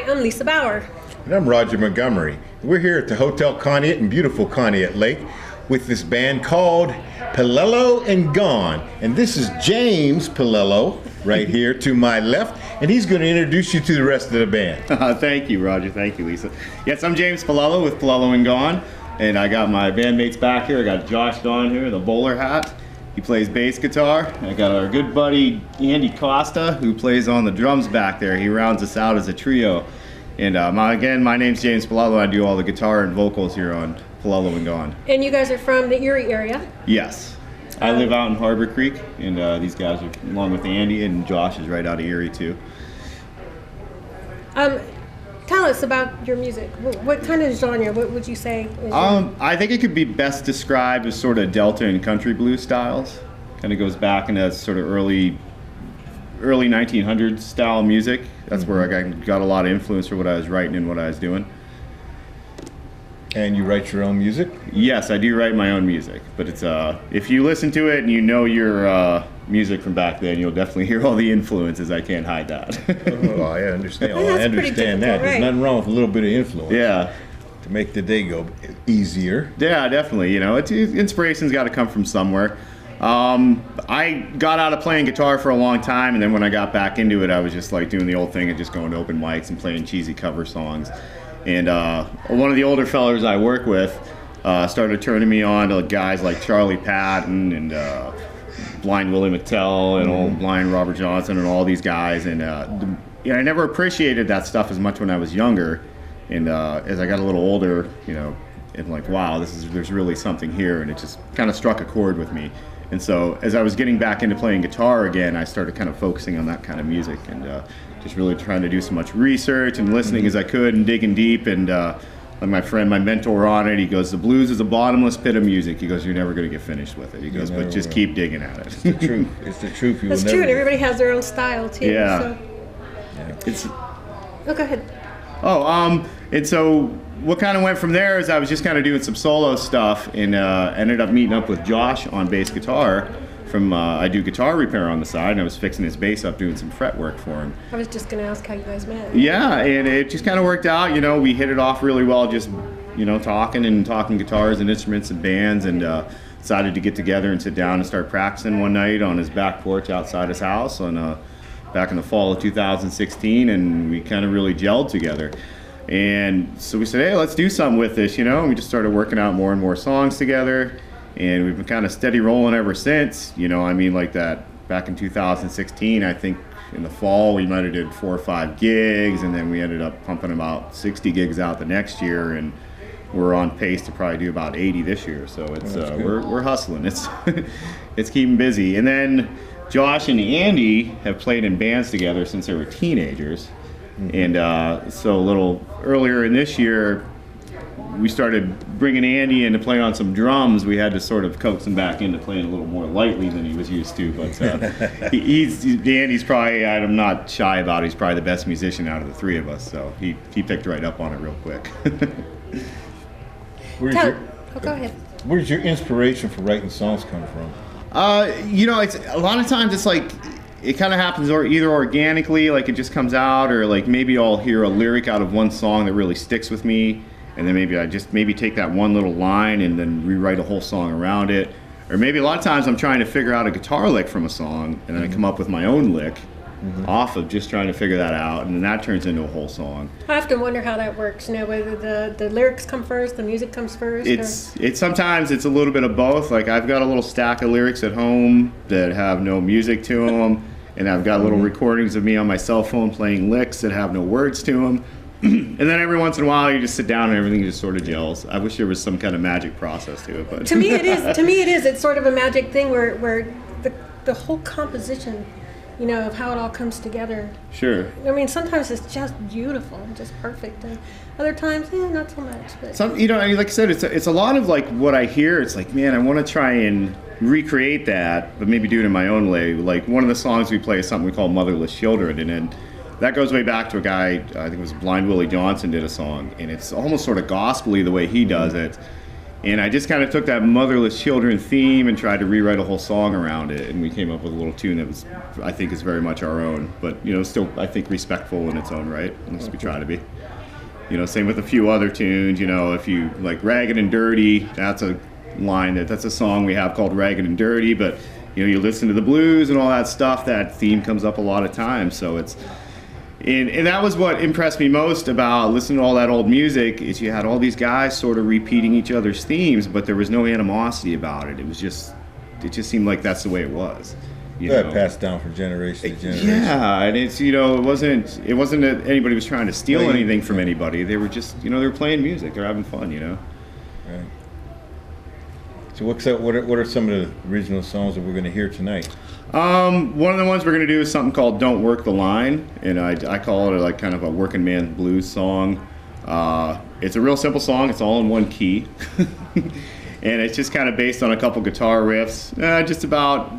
I'm Lisa Bauer. And I'm Rodger Montgomery. We're here at the Hotel Conneaut in beautiful Conneaut Lake with this band called Paolello and Gone. And this is James Paolello right here to my left, and he's going to introduce you to the rest of the band. Thank you, Rodger. Thank you, Lisa. Yes, I'm James Paolello with Paolello and Gone, and I got my bandmates back here. I got Josh Don here, the bowler hat. He plays bass guitar. I got our good buddy Andy Costa, who plays on the drums back there. He rounds us out as a trio. And again, my name's James Paolello. I do all the guitar and vocals here on Paolello and Gone. And you guys are from the Erie area? Yes. I live out in Harbor Creek, and these guys are, along with Andy, and Josh is right out of Erie too. Tell us about your music. What kind of genre, what would you say is I think it could be best described as sort of Delta and country blues styles. Kind of goes back into sort of early 1900s style music. That's where I got a lot of influence for what I was writing and what I was doing. And you write your own music? Yes, I do write my own music, but it's if you listen to it and you know your music from back then, you'll definitely hear all the influences. I can't hide that. Oh, I understand. Well, I understand that. right. There's nothing wrong with a little bit of influence. Yeah. To make the day go easier. Yeah, definitely. You know, inspiration's got to come from somewhere. I got out of playing guitar for a long time, and then when I got back into it, I was just like doing the old thing of just going to open mics and playing cheesy cover songs. And one of the older fellas I work with started turning me on to guys like Charlie Patton and Blind Willie McTell and old Blind Robert Johnson and all these guys. And I never appreciated that stuff as much when I was younger. And as I got a little older, you know, and like, wow, there's really something here. And it just kind of struck a chord with me. And so as I was getting back into playing guitar again, I started kind of focusing on that kind of music and just really trying to do so much research and listening as I could and digging deep. And like my friend, my mentor on it, he goes, the blues is a bottomless pit of music. He goes, you're never going to get finished with it. He goes, but just keep digging at it. It's the truth. It's the truth. That's true, and everybody has their own style too. Yeah. So. Oh, go ahead. And so what kind of went from there is I was just kind of doing some solo stuff and ended up meeting up with Josh on bass guitar. I do guitar repair on the side, and I was fixing his bass up, doing some fret work for him. I was just going to ask how you guys met. Yeah, and it just kind of worked out. You know, we hit it off really well, just, you know, talking guitars and instruments and bands, and decided to get together and sit down and start practicing one night on his back porch outside his house back in the fall of 2016, and we kind of really gelled together. And so we said, hey, let's do something with this, you know, and we just started working out more and more songs together. And we've been kind of steady rolling ever since, you know, I mean, like that back in 2016, I think in the fall we might have did 4 or 5 gigs, and then we ended up pumping about 60 gigs out the next year, and we're on pace to probably do about 80 this year. So it's we're hustling. It's it's keeping busy. And then Josh and Andy have played in bands together since they were teenagers, and so a little earlier in this year, we started bringing Andy in to play on some drums. We had to sort of coax him back into playing a little more lightly than he was used to. But Andy's probably, I'm not shy about it, he's probably the best musician out of the three of us. So he picked right up on it real quick. Go ahead. Where does your inspiration for writing songs come from? You know, it's a lot of times it's like, it kind of happens either organically, like it just comes out, or like maybe I'll hear a lyric out of one song that really sticks with me. And then maybe I just take that one little line and then rewrite a whole song around it. Or maybe a lot of times I'm trying to figure out a guitar lick from a song, and then I come up with my own lick off of just trying to figure that out, and then that turns into a whole song. I often wonder how that works, you know, whether the lyrics come first, the music comes first. It's sometimes it's a little bit of both. Like I've got a little stack of lyrics at home that have no music to them, and I've got little recordings of me on my cell phone playing licks that have no words to them. And then every once in a while you just sit down and everything just sort of gels. I wish there was some kind of magic process to it, but to me it is. It's sort of a magic thing where the whole composition, you know, of how it all comes together. Sure. I mean, sometimes it's just beautiful, just perfect, and other times, not so much. But some, you know, like I said, it's a lot of like what I hear. It's like, man, I want to try and recreate that, but maybe do it in my own way. Like one of the songs we play is something we call "Motherless Children," and then that goes way back to a guy, I think it was Blind Willie Johnson did a song, and it's almost sort of gospel-y the way he does it. And I just kind of took that motherless children theme and tried to rewrite a whole song around it, and we came up with a little tune that was, I think, is very much our own, but still, I think, respectful in its own right. At least we try to be. Same with a few other tunes. If you like "Ragged and Dirty," that's a line that's a song we have called "Ragged and Dirty," but you listen to the blues and all that stuff. That theme comes up a lot of times, so it's. And that was what impressed me most about listening to all that old music, is you had all these guys sort of repeating each other's themes, but there was no animosity about it. It just seemed like that's the way it was. That passed down from generation to generation. Yeah, and it's it wasn't that anybody was trying to steal anything from anybody. They were just they were playing music, they're having fun, Right. So what are some of the original songs that we're going to hear tonight? One of the ones we're going to do is something called "Don't Work the Line," and I call it like kind of a working man blues song. It's a real simple song. It's all in one key, and it's just kind of based on a couple guitar riffs, just about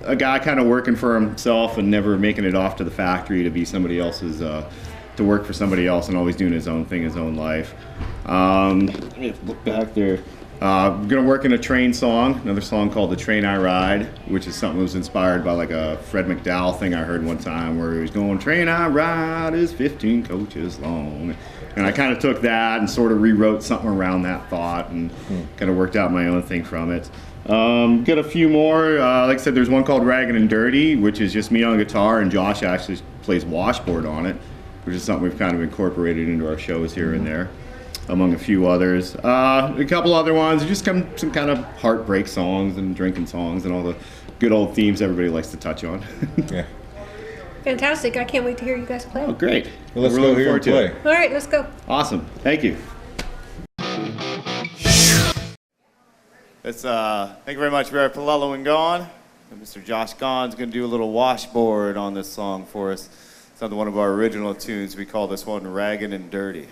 a guy kind of working for himself and never making it off to the factory to be somebody else's, to work for somebody else, and always doing his own thing, his own life. Let me look back there. I'm gonna work in a train song, another song called "The Train I Ride," which is something that was inspired by like a Fred McDowell thing I heard one time, where he was going, "Train I ride is 15 coaches long," and I kind of took that and sort of rewrote something around that thought, and kind of worked out my own thing from it. Got a few more. Like I said, there's one called "Ragged and Dirty," which is just me on guitar, and Josh actually plays washboard on it, which is something we've kind of incorporated into our shows here and there, among a few others. A couple other ones, just some kind of heartbreak songs and drinking songs and all the good old themes everybody likes to touch on. Yeah. Fantastic. I can't wait to hear you guys play. Oh, great. Well, let's We're go looking here and forward to play. it. All right, let's go. Awesome. Thank you. Thank you very much, Paolello and Gone. And Mr. Josh Gaughan's going to do a little washboard on this song for us. It's on one of our original tunes. We call this one "Ragged and Dirty."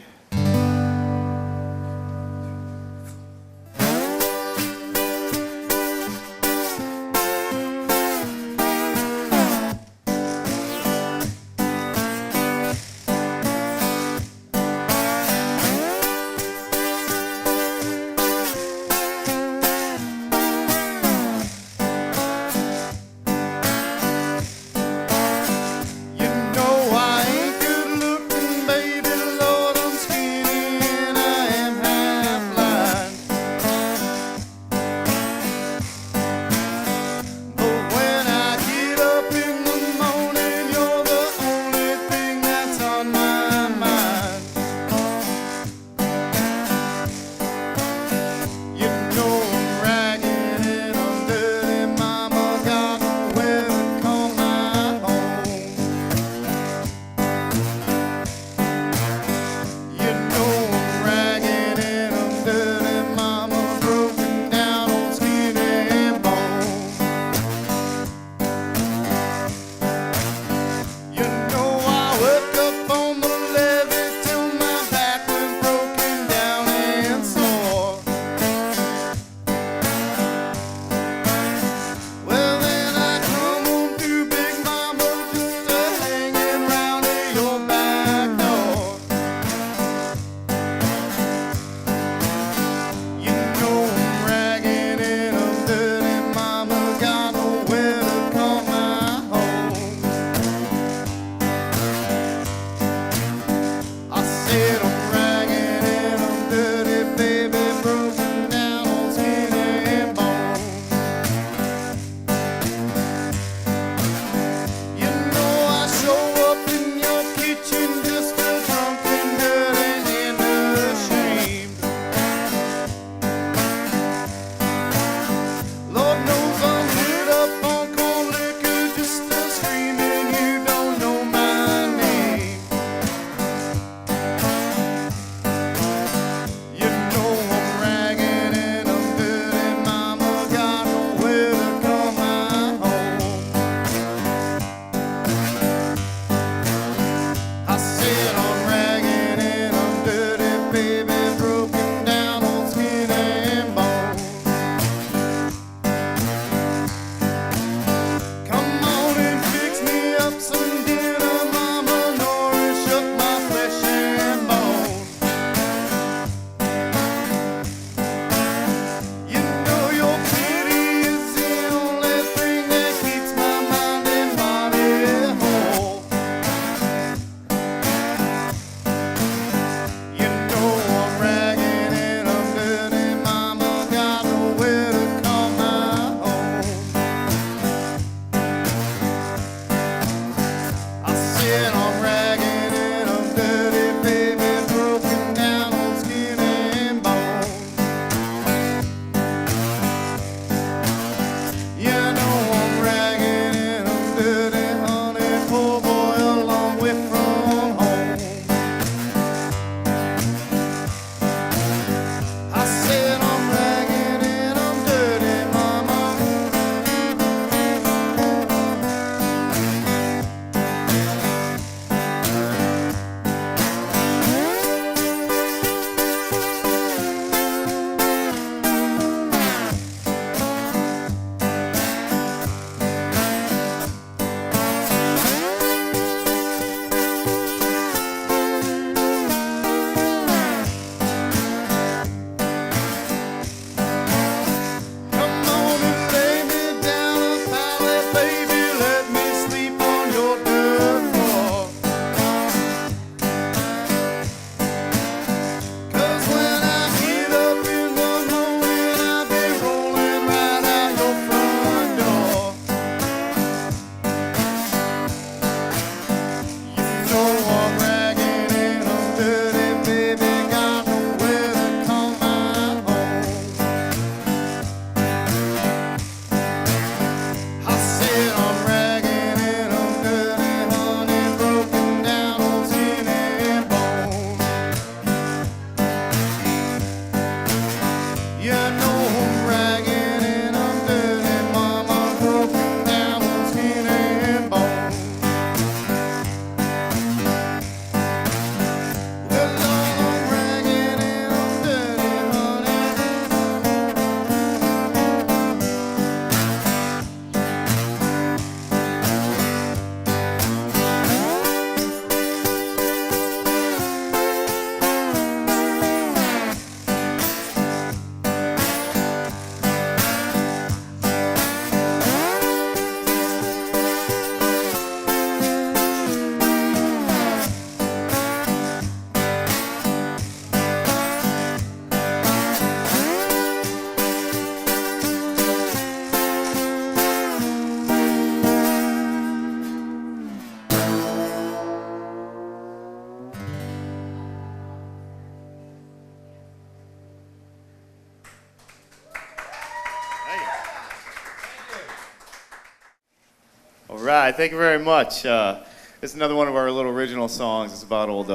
All right, thank you very much. It's another one of our little original songs. It's about old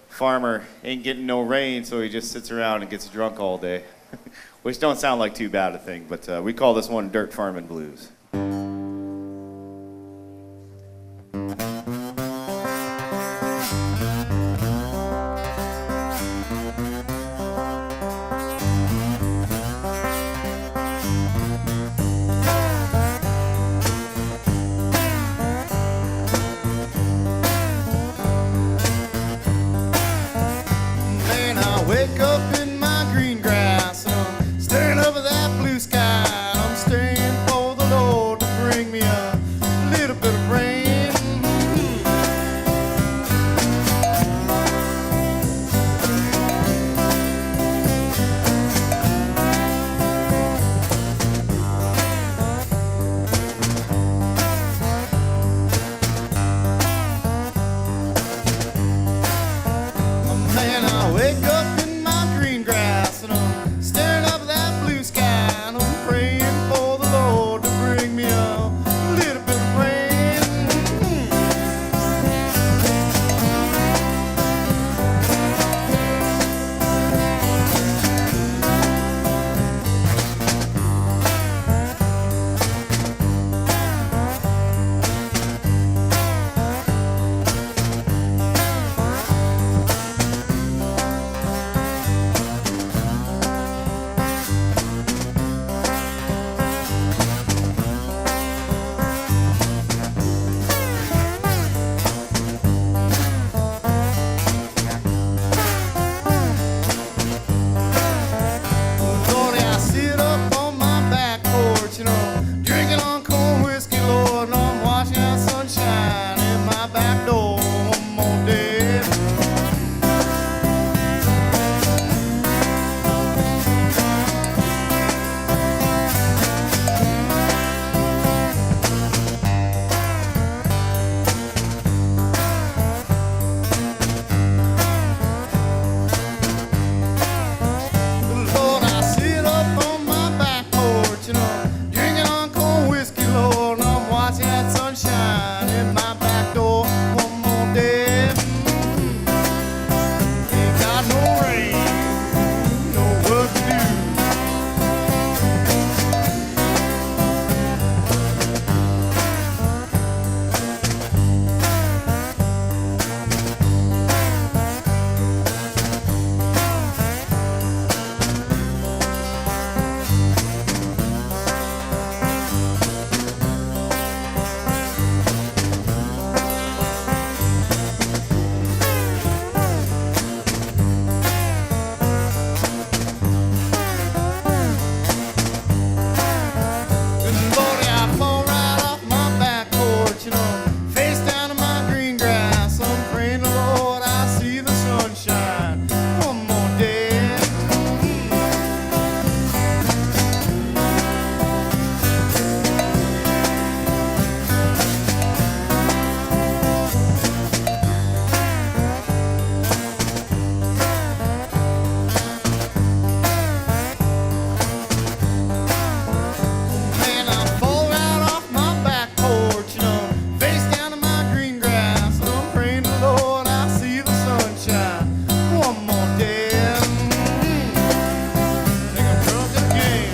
farmer ain't getting no rain, so he just sits around and gets drunk all day. Which don't sound like too bad a thing, but we call this one Dirt Farming Blues. Wake up in my green grass and I'm staring up at that blue sky. And I'm staying for the Lord to bring me a little bit of rain. Man, I wake up in my green grass and I'm staring up at that blue sky and I'm praying for the Lord to bring me a little bit of rain. Lordy, I sit up on my back porch, you know, drinking on cold whiskey, Lord, and I'm watching that sunshine in my back door one more day. Lord, I sit up on my back porch, you know, drinking on cold whiskey, Lord, and I'm watching that sunshine in my back door one more day. Ain't got no rain, no work to do. Lordy, I fall right off my back porch, you know, face down in my green grass. I'm praying the Lord I see the sunshine one more day. Man, I fall right off my back porch, you know, face down in my green grass. I'm praying the Lord I see the sunshine one more day. Think I'm drunk again.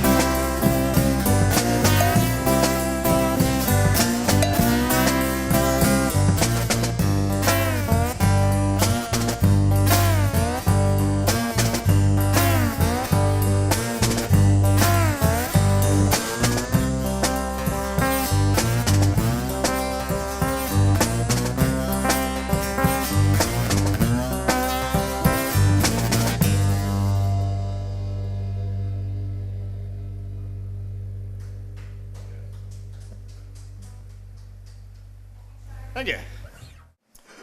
Thank you.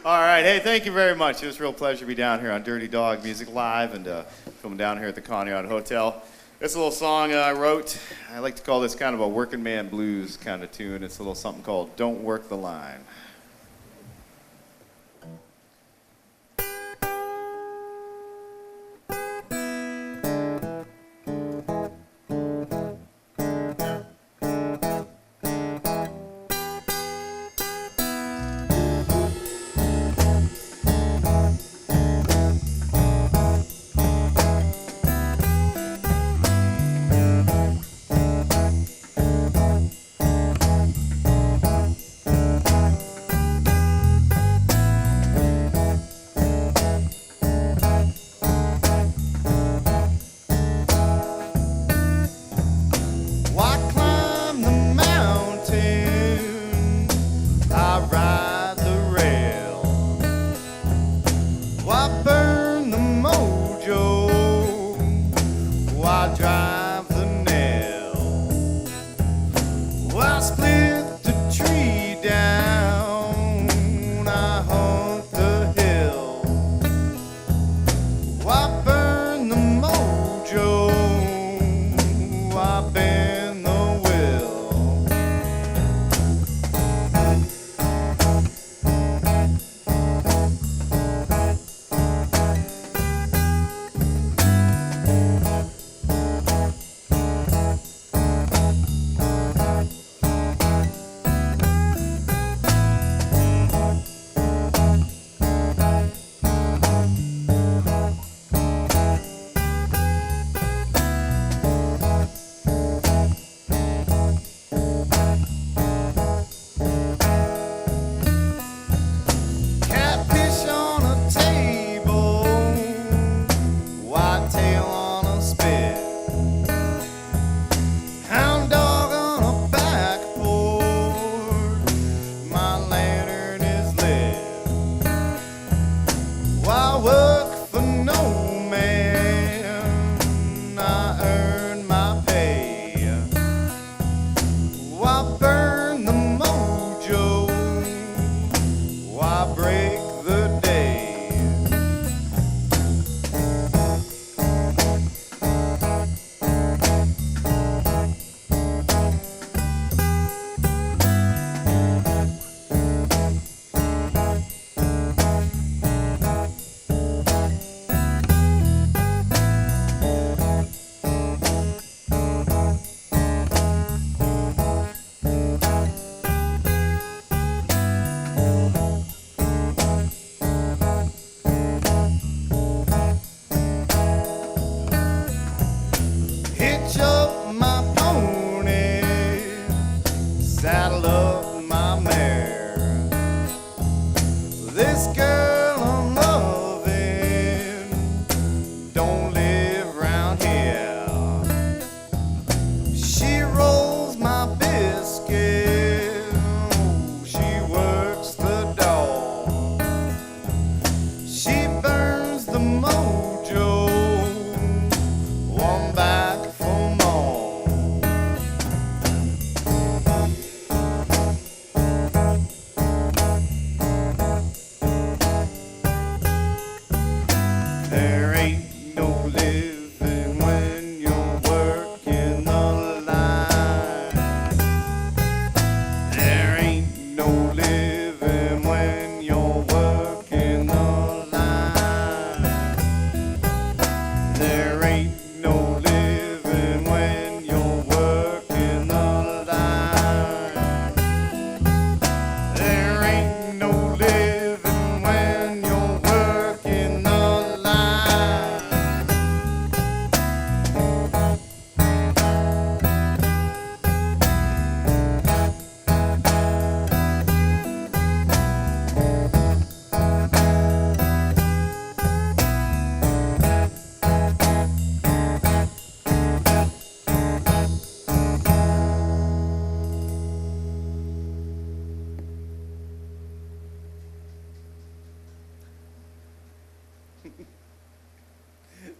All right, hey, thank you very much. It was a real pleasure to be down here on Dirty Dog Music Live and filming down here at the Conneaut Hotel. This little song I wrote, I like to call this kind of a working man blues kind of tune. It's a little something called Don't Work the Line. I split the tree down, I hunt the hill, I burn the mojo, I bend the will. Catfish on a table, whitetail on a spit, hound dog on a back porch, my lantern is lit. I work for no man, I earn my pay, I burn the mojo, I break the day. Hitch up my pony, saddle up my mare. This girl I'm loving don't live round here. She rolls my biscuit, she works the dog, she burns the mojo, one back for more. There ain't no living when you're working the line. There ain't no living when you're working the line. There ain't no living when you're working the line. There ain't no living when you're working the line.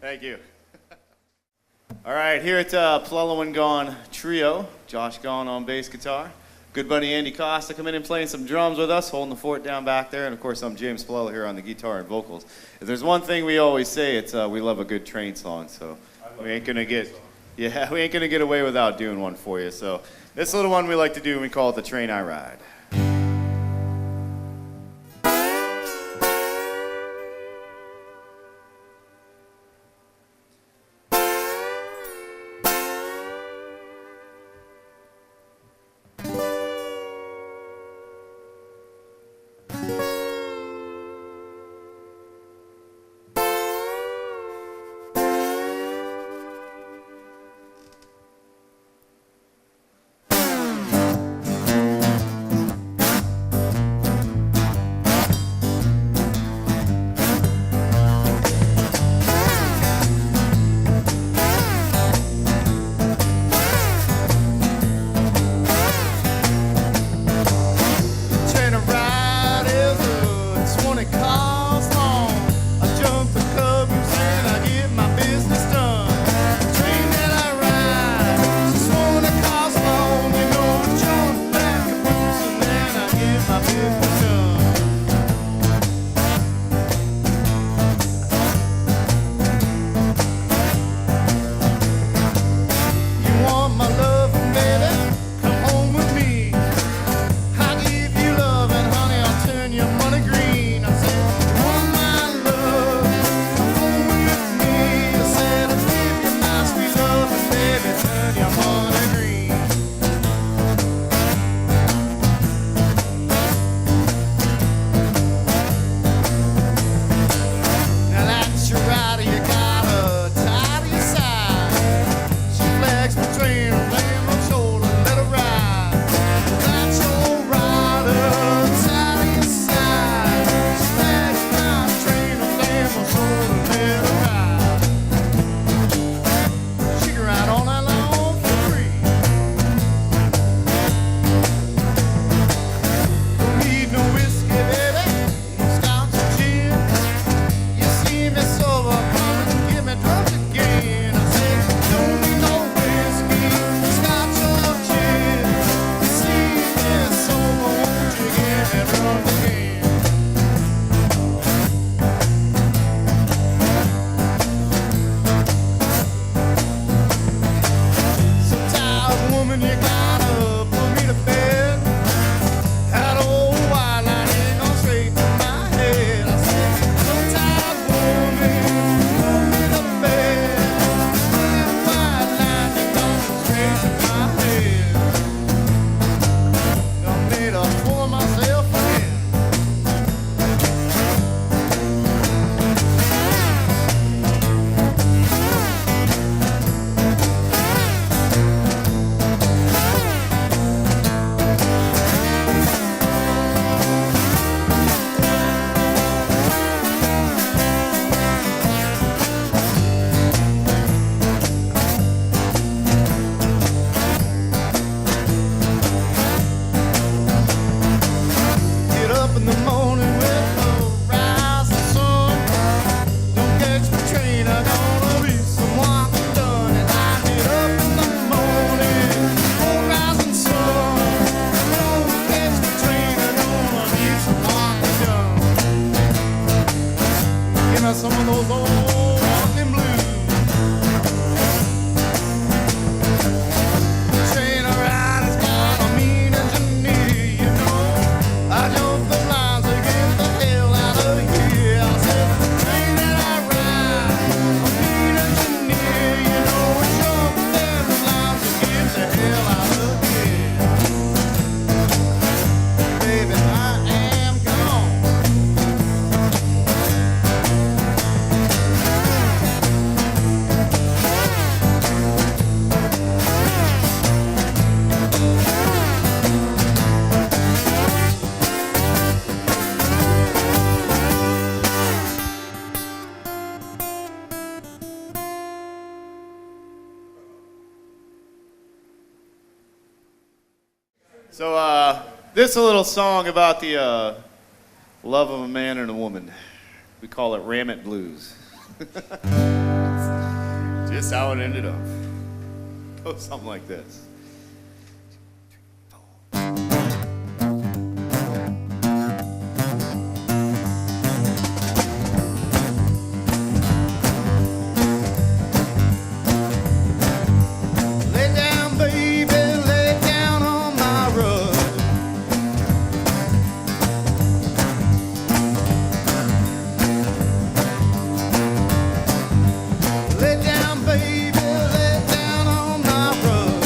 Thank you. All right, here at Paolello and Gone Trio, Josh Gone on bass guitar. Good buddy Andy Costa coming in playing some drums with us, holding the fort down back there. And of course, I'm James Paolello here on the guitar and vocals. If there's one thing we always say, it's we love a good train song. So we ain't gonna get away without doing one for you. So this little one we like to do, we call it The Train I Ride. woman, you gotta put me to bed. That old white line ain't gone straight to my head. I said, untitled woman, put me to bed. That white line ain't gone straight to my head. I made a fool of myself again. Get up in the morning with the rising sun. Don't catch the train, I'm gonna be somewhat done. And I get up in the morning, oh rising sun. Don't catch the train, I'm gonna be somewhat done. Give me some of those old walking blues. Train a ride is got a mean engineer, you know. I jump the lines to get the hell out of here. I said, train that I ride, a mean engineer, you know. Jump them lines to get the hell out of here. Baby, I am gone. So, this is a little song about the love of a man and a woman. We call it Ram It Blues. Just how it ended up. Goes something like this. Lay down, baby, lay down on my rug. Lay down, baby, lay down on my rug.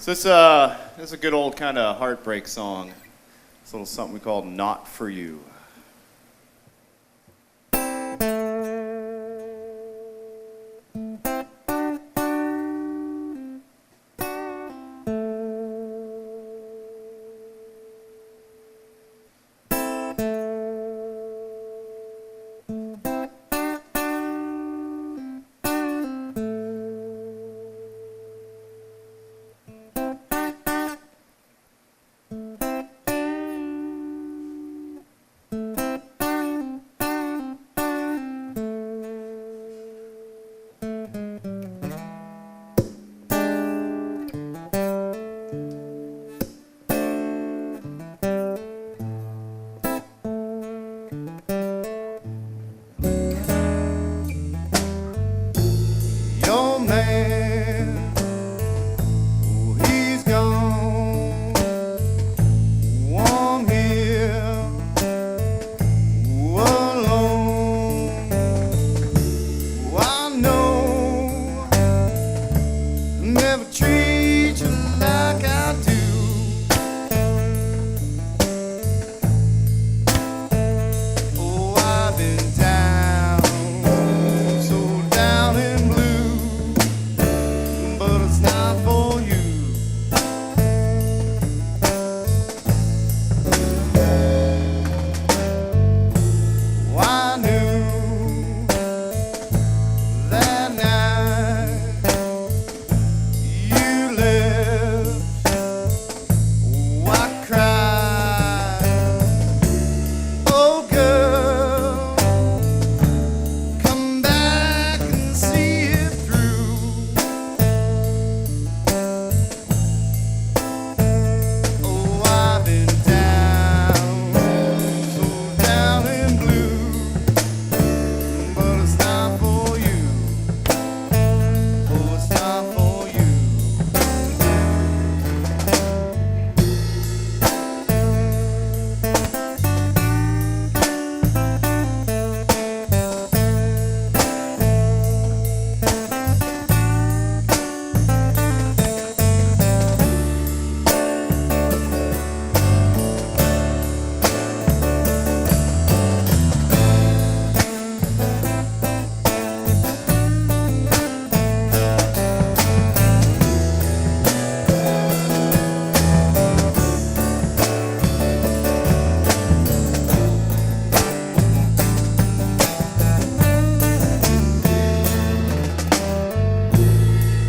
So this is a good old kind of heartbreak song. It's a little something we call Not For You. Your man, oh, he's gone. I'm here, oh, alone. Oh, I know I never treat you like I do. Oh, I've been down, so down and blue, but it's not for you. Oh, I knew that night you left. Oh, I cried. Oh, girl, come back and see it through. Oh, I've been down, so down and blue, but it's not for you. Oh, it's not for you.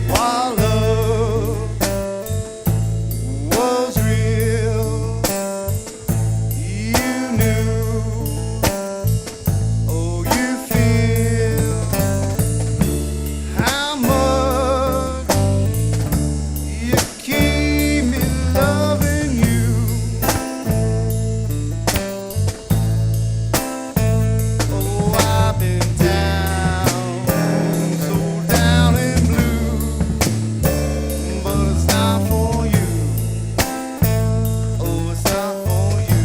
While love was real, you knew, oh, you feel how much you keep me loving you. Oh, I've been down, so down and blue, but it's not for you. Oh, it's not for you.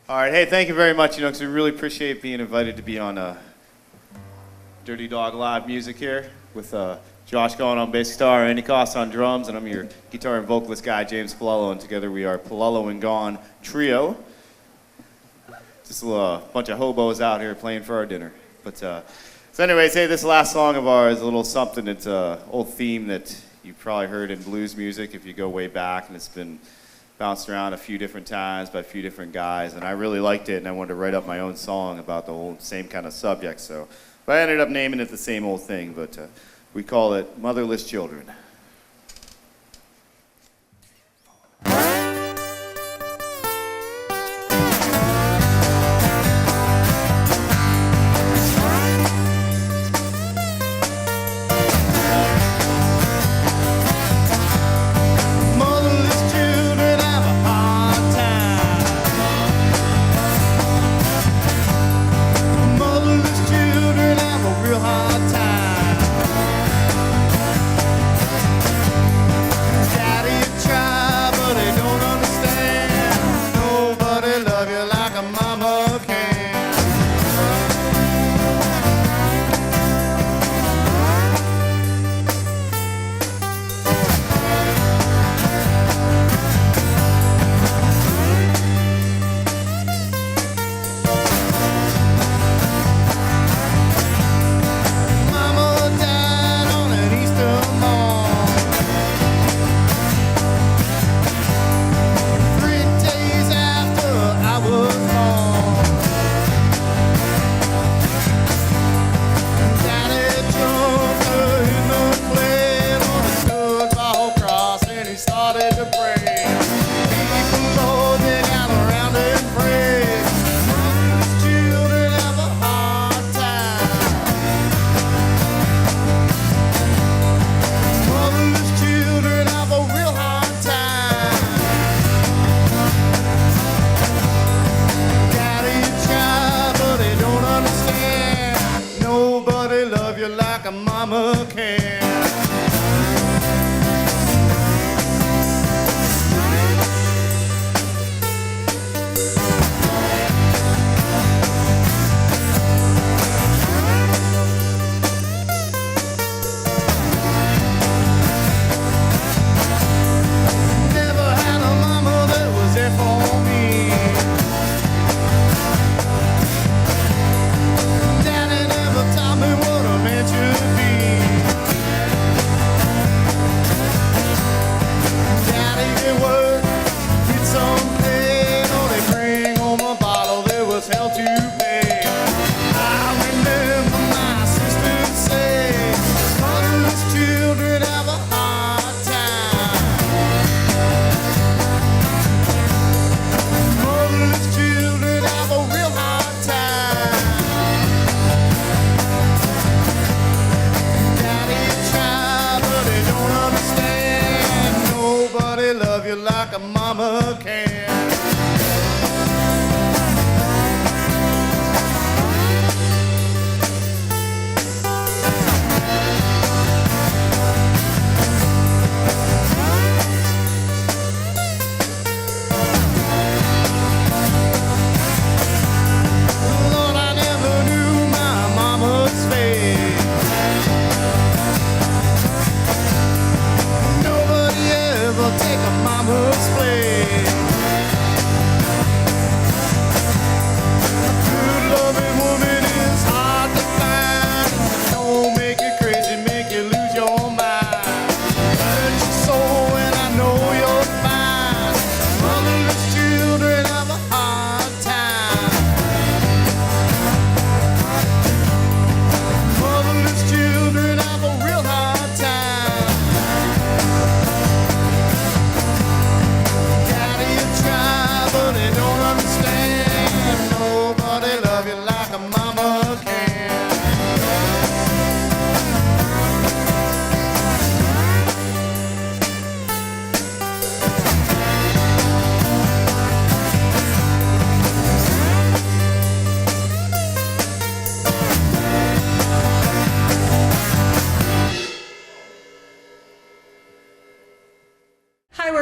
All right, hey, thank you very much. You know, 'cause we really appreciate being invited to be on Dirty Dog Live Music here with Josh going on bass guitar, Andy Koss on drums, and I'm your guitar and vocalist guy, James Paolello, and together we are Paolello and Gone Trio. Just a bunch of hobos out here playing for our dinner. But so anyways, hey, this last song of ours is a little something. It's an old theme that you've probably heard in blues music if you go way back, and it's been bounced around a few different times by a few different guys, and I really liked it, and I wanted to write up my own song about the whole same kind of subject. So, but I ended up naming it the same old thing. But We call it Motherless Children.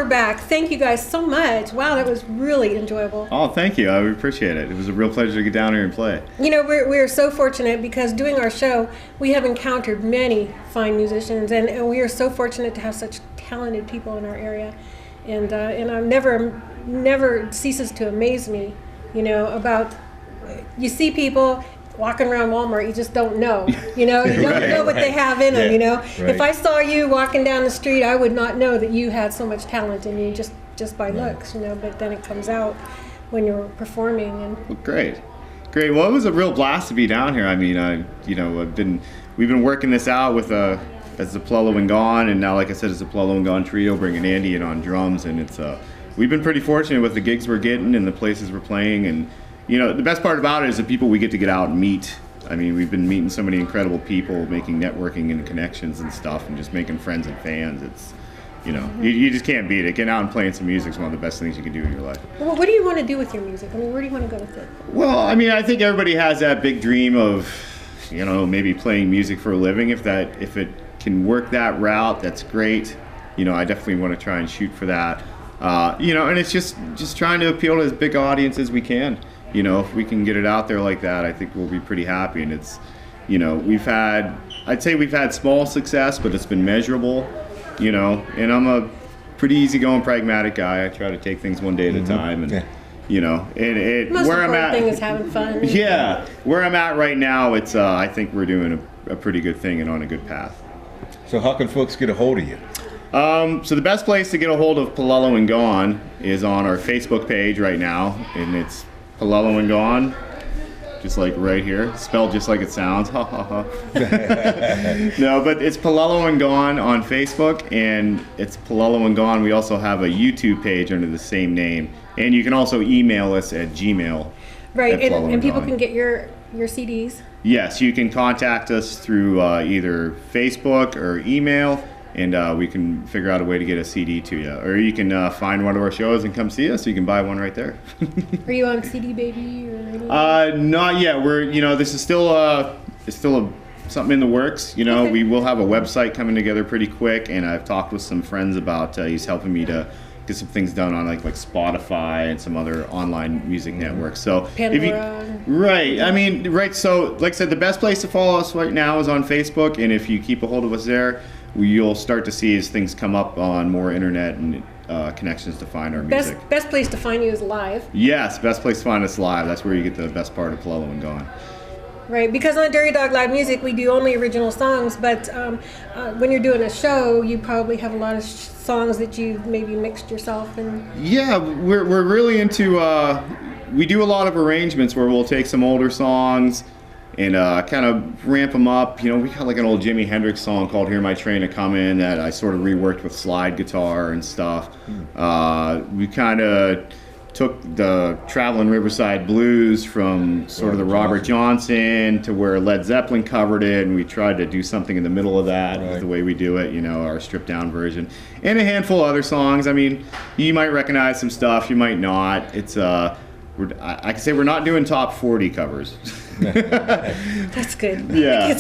Back. Thank you guys so much. Wow, that was really enjoyable. Oh, thank you. I appreciate it. It was a real pleasure to get down here and play. You know, we're so fortunate because doing our show, we have encountered many fine musicians, and we are so fortunate to have such talented people in our area. And I never ceases to amaze me, you know, about you see people walking around Walmart, you just don't know, you know, you don't know what they have in them, you know. Right. If I saw you walking down the street, I would not know that you had so much talent in you just by looks, you know, but then it comes out when you're performing. And well, great. Well, it was a real blast to be down here. I mean, we've been working this out with a as the Paolello and Gone, and now, like I said, it's the Paolello and Gone Trio, bringing Andy in on drums, and it's we've been pretty fortunate with the gigs we're getting and the places we're playing, and the best part about it is the people we get to get out and meet. I mean, we've been meeting so many incredible people, making networking and connections and stuff, and just making friends and fans. It's you just can't beat it. Getting out and playing some music is one of the best things you can do in your life. Well, what do you want to do with your music? I mean, where do you want to go with it? Well, I mean, I think everybody has that big dream of, maybe playing music for a living. If it can work that route, that's great. I definitely want to try and shoot for that. And it's just trying to appeal to as big audience as we can. If we can get it out there like that, I think we'll be pretty happy. And it's, I'd say we've had small success, but it's been measurable. And I'm a pretty easygoing, pragmatic guy. I try to take things one day at a time, and Most where I'm important at. thing is having fun. Yeah, where I'm at right now, it's I think we're doing a pretty good thing and on a good path. So how can folks get a hold of you? So the best place to get a hold of Paolello and Gone is on our Facebook page right now, and it's Paolello and Gone. Just like right here, spelled just like it sounds. Ha ha ha. No, but it's Paolello and Gone on Facebook, and it's Paolello and Gone. We also have a YouTube page under the same name, and you can also email us at Gmail. Right, at and people Gone. can get your CDs. Yes, you can contact us through either Facebook or email, and we can figure out a way to get a CD to you. Or you can find one of our shows and come see us. You can buy one right there. Are you on CD Baby or anything? Not yet. We're this is still something in the works. Okay. We will have a website coming together pretty quick, and I've talked with some friends about he's helping me to get some things done on like Spotify and some other online music networks. So Pandora. right. So like I said, the best place to follow us right now is on Facebook, and if you keep a hold of us there, you'll start to see as things come up on more internet and connections to find our music. Best place to find you is live. Yes, best place to find us live. That's where you get the best part of Paolello and Gone. Right, because on Dirty Dog Live Music we do only original songs, but when you're doing a show, you probably have a lot of songs that you maybe mixed yourself. And Yeah, we're really into. We do a lot of arrangements where we'll take some older songs and kind of ramp them up. We got like an old Jimi Hendrix song called "Hear My Train A-Comin" that I sort of reworked with slide guitar and stuff. We kind of took the Traveling Riverside Blues from sort of the Robert Johnson to where Led Zeppelin covered it, and we tried to do something in the middle of that. Right. Is the way we do it, our stripped down version, and a handful of other songs. I mean, you might recognize some stuff, you might not. It's I can say we're not doing top 40 covers. that's good. Yeah.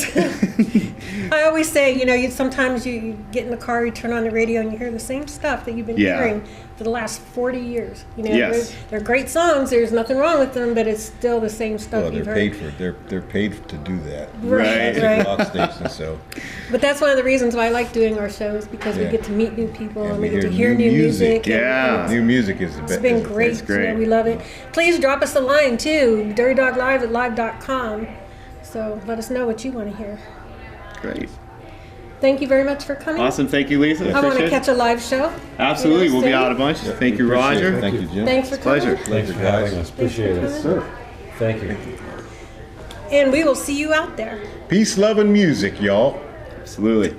I always say, sometimes you get in the car, you turn on the radio, and you hear the same stuff that you've been Yeah. hearing for the last 40 years. Yes. They're great songs. There's nothing wrong with them, but it's still the same stuff Well, you've they're heard. paid for it. They're paid to do that. Right. Right. Rock stations, so. But that's one of the reasons why I like doing our shows, because we Yeah. get to meet new people And and we we get to hear hear new new music. music. and Yeah. it's- New music is the best. It's been great. It's great. We love it. Please drop us a line too, dirtydoglive@live.com. So let us know what you want to hear. Great. Thank you very much for coming. Awesome. Thank you, Lisa. I want to Appreciate it. catch a live show. Absolutely. We'll be Stay. out a bunch. Thank you, Appreciate it. Roger. Thank you, Jim. Thanks for coming. Pleasure. Thanks for having us. Appreciate it. coming. Sure. Thank you. And we will see you out there. Peace, love, and music, y'all. Absolutely.